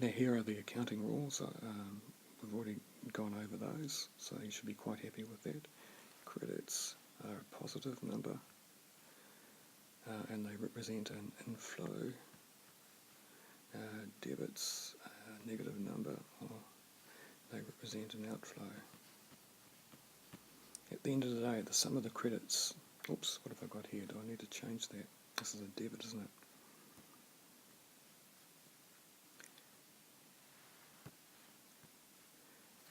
Now here are the accounting rules. We've already gone over those, so you should be quite happy with that. Credits are a positive number, and they represent an inflow. Debits a negative number, or they represent an outflow. At the end of the day, the sum of the credits, oops, what have I got here? Do I need to change that? This is a debit, isn't it?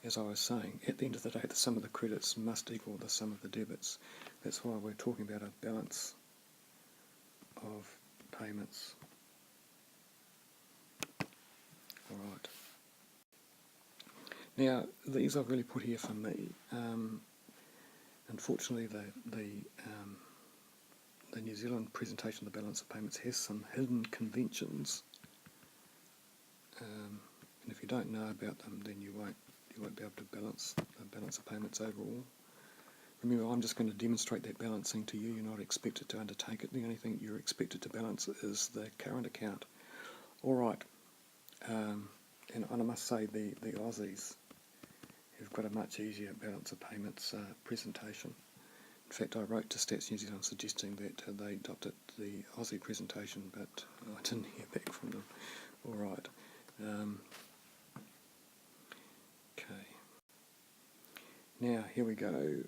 As I was saying, at the end of the day, the sum of the credits must equal the sum of the debits. That's why we're talking about a balance of payments. Alright. Now, these I've really put here for me. Unfortunately, the New Zealand presentation of the balance of payments has some hidden conventions, and if you don't know about them, then you won't be able to balance the balance of payments overall. Remember, I'm just going to demonstrate that balancing to you. You're not expected to undertake it. The only thing you're expected to balance is the current account. Alright, and I must say the Aussies have got a much easier balance of payments presentation. In fact, I wrote to Stats New Zealand suggesting that they adopted the Aussie presentation, but I didn't hear back from them. Alright. Okay. Now, here we go.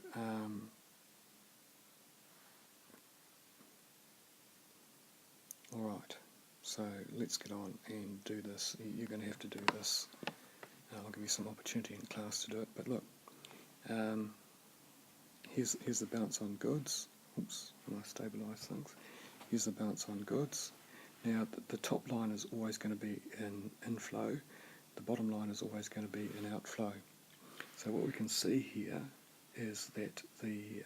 Alright, so let's get on and do this. You're going to have to do this. I'll give you some opportunity in class to do it, but look, here's the balance on goods. Oops, when I stabilise things. Here's the balance on goods. Now, the top line is always going to be an inflow. The bottom line is always going to be an outflow. So what we can see here is that the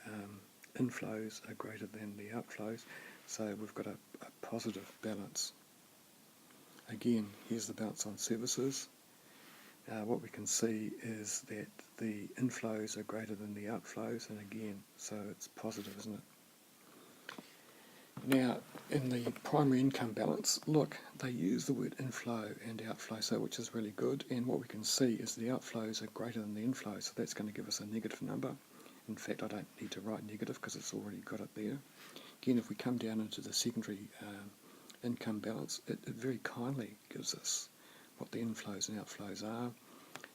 inflows are greater than the outflows, so we've got a positive balance. Again, here's the balance on services. What we can see is that the inflows are greater than the outflows, and again, so it's positive, isn't it? Now, in the primary income balance, look, they use the word inflow and outflow, so which is really good, and what we can see is the outflows are greater than the inflows, so that's going to give us a negative number. In fact, I don't need to write negative because it's already got it there. Again, if we come down into the secondary income balance, it very kindly gives us what the inflows and outflows are,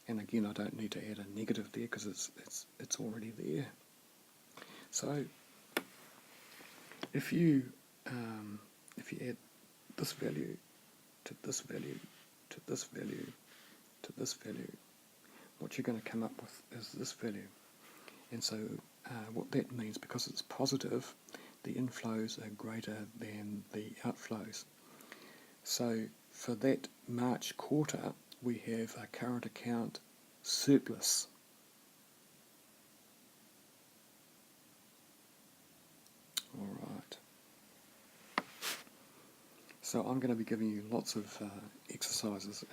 and again, I don't need to add a negative there because it's already there. So if you add this value to this value to this value to this value, what you're going to come up with is this value. And so what that means, because it's positive, the inflows are greater than the outflows. So for that March quarter, we have a current account surplus. Alright. So I'm going to be giving you lots of exercises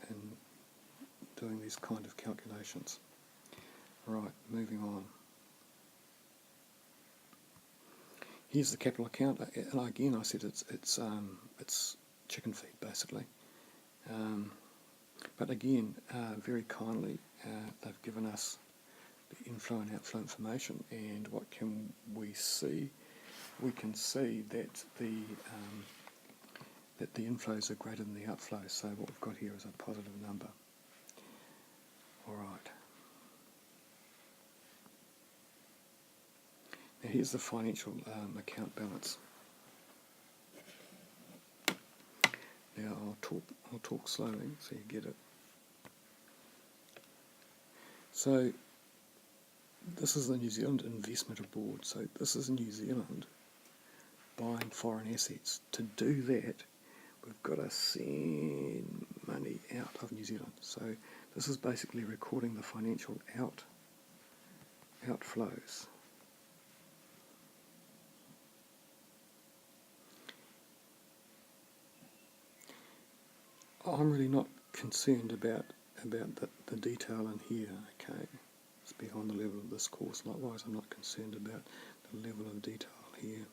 in doing these kind of calculations. Right, moving on. Here's the capital account, and again I said it's chicken feed basically. But again, very kindly, they've given us the inflow and outflow information, and what can we see? We can see that the inflows are greater than the outflows. So what we've got here is a positive number. All right. Now here's the financial account balance. Now I'll talk slowly so you get it. So this is the New Zealand Investment Board. So this is New Zealand buying foreign assets. To do that, we've got to send money out of New Zealand. So this is basically recording the financial outflows. I'm really not concerned about the detail in here, okay? It's beyond the level of this course. Likewise, I'm not concerned about the level of detail here.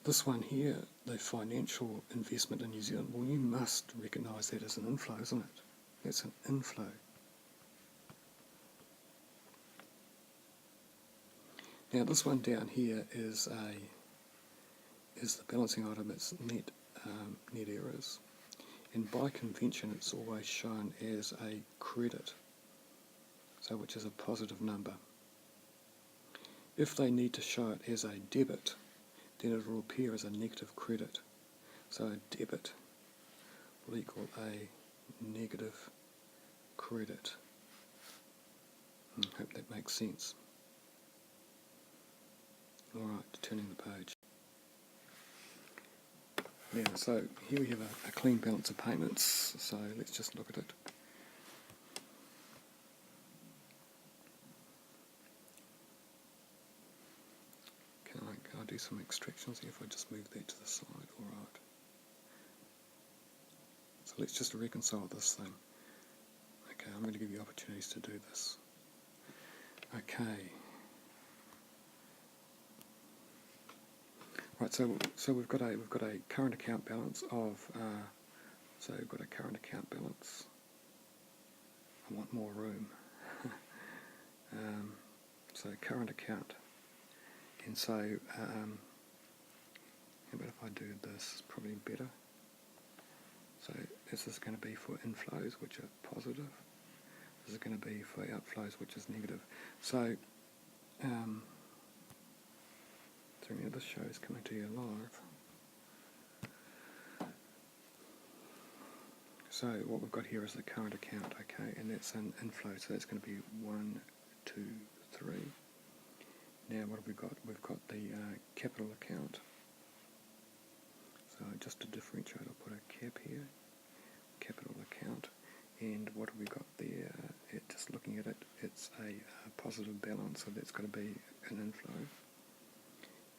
this one here, the financial investment in New Zealand, well, you must recognise that as an inflow, isn't it? That's an inflow. Now this one down here is the balancing item. It's net errors, and by convention it's always shown as a credit, so which is a positive number. If they need to show it as a debit, then it will appear as a negative credit. So a debit will equal a negative credit. I hope that makes sense. Alright, turning the page. Now, so here we have a clean balance of payments, so let's just look at it. Can I do some extractions here if I just move that to the side? Alright. So let's just reconcile this thing. Okay, I'm going to give you opportunities to do this. Okay. Right, so we've got a current account balance of so we've got a current account balance. I want more room. So current account, and so how about if I do this? It's probably better. So this is going to be for inflows, which are positive. This is going to be for outflows, which is negative. So this show is coming to you live. So what we've got here is the current account, okay, and that's an inflow, so that's going to be 1, 2, 3. Now what have we got? We've got the capital account. So just to differentiate, I'll put a cap here, capital account, and what have we got there? Just looking at it, it's a positive balance, so that's got to be an inflow.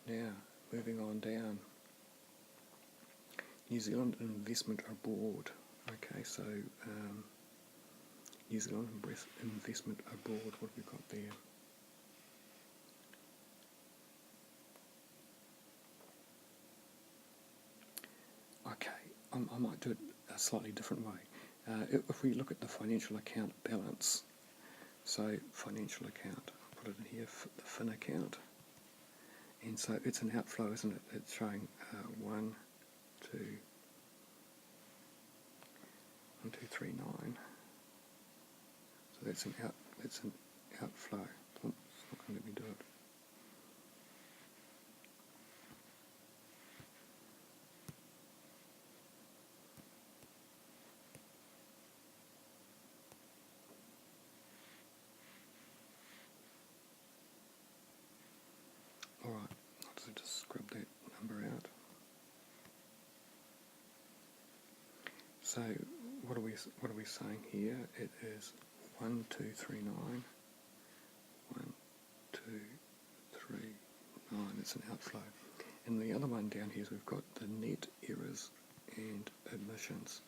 Now, moving on down, New Zealand investment abroad. Okay, so New Zealand investment abroad, what have we got there? Okay, I might do it a slightly different way. If we look at the financial account balance, so financial account, I'll put it in here, the fin account. And so it's an outflow, isn't it? It's showing 1, 2, 3, 9. So that's an outflow. Oh, it's not going to let me do it. All right, I'll just scrub that number out. So what are we saying here? It is 1, 2, 3, 9. 1, 2, 3, 9. It's an outflow. And the other one down here is we've got the net errors and admissions.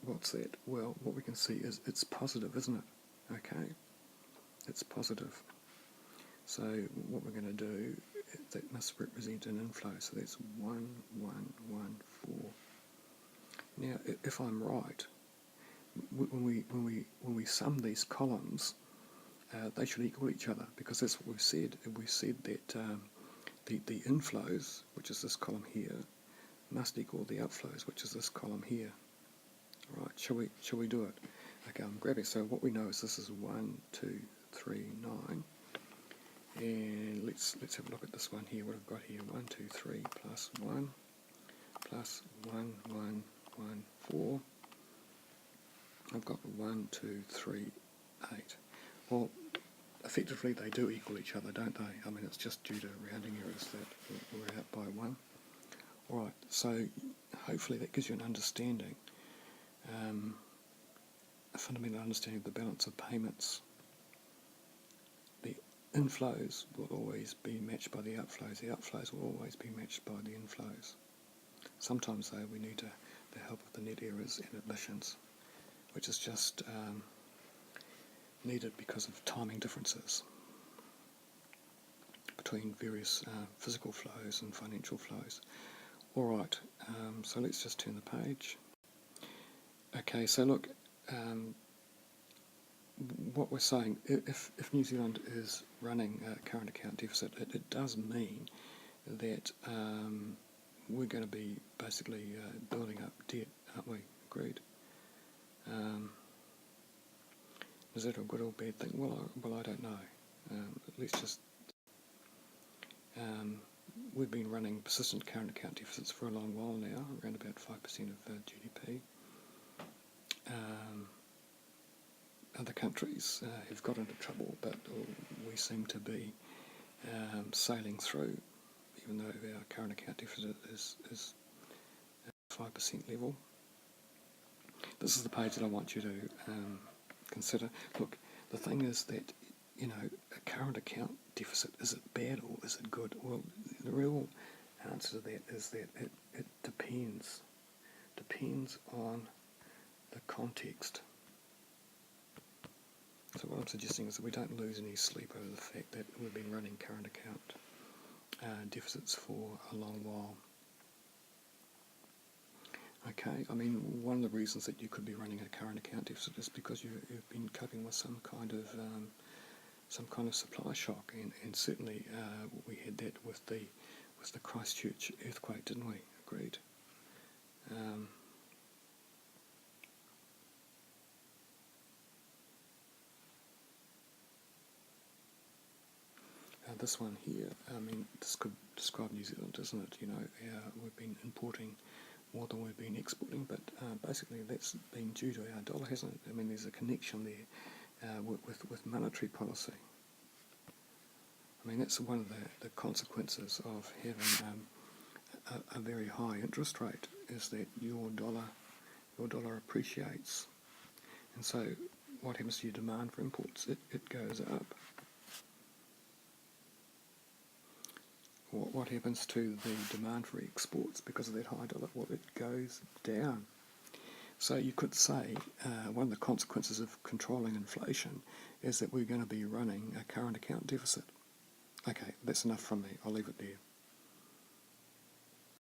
What's that? Well, what we can see is it's positive, isn't it? Okay, it's positive. So what we're going to do, that must represent an inflow. So that's 1, 1, 1, 4. Now, if I'm right, when we sum these columns, they should equal each other, because that's what we've said. We've said that the inflows, which is this column here, must equal the outflows, which is this column here. Right? Shall we do it? Okay, I'm grabbing. So what we know is this is 1, 2, 3, 9. And let's have a look at this one here. What I've got here: 1, 2, 3 plus 1 plus 1, 1, 1, 4. I've got 1, 2, 3, 8. Well, effectively they do equal each other, don't they? I mean, it's just due to rounding errors that we're out by 1. Alright, so hopefully that gives you an understanding, a fundamental understanding of the balance of payments. The inflows will always be matched by the outflows. The outflows will always be matched by the inflows. Sometimes, though, we need the help of the net errors and admissions, which is just needed because of timing differences. between various physical flows and financial flows. Alright, so let's just turn the page. Okay, so look, what we're saying, if New Zealand is running a current account deficit, it does mean that we're going to be basically building up debt, aren't we? Agreed. Is that a good or bad thing? Well, I don't know. Let's just... we've been running persistent current account deficits for a long while now, around about 5% of GDP. Other countries have got into trouble, but we seem to be sailing through, even though our current account deficit is 5% level. This is the page that I want you to consider. Look, the thing is that, a current account deficit, is it bad or is it good? Well, the real answer to that is that it depends on the context. So what I'm suggesting is that we don't lose any sleep over the fact that we've been running current account deficits for a long while. Okay, I mean, one of the reasons that you could be running a current account deficit is because you've been coping with some kind of supply shock, and certainly we had that with the Christchurch earthquake, didn't we? Agreed. This one here, I mean, this could describe New Zealand, doesn't it? We've been importing more than we've been exporting, but basically that's been due to our dollar, hasn't it? I mean, there's a connection there with monetary policy. I mean, that's one of the consequences of having a very high interest rate, is that your dollar appreciates, and so what happens to your demand for imports? It goes up. What happens to the demand for exports because of that high dollar? Well, it goes down. So you could say one of the consequences of controlling inflation is that we're going to be running a current account deficit. Okay, that's enough from me. I'll leave it there.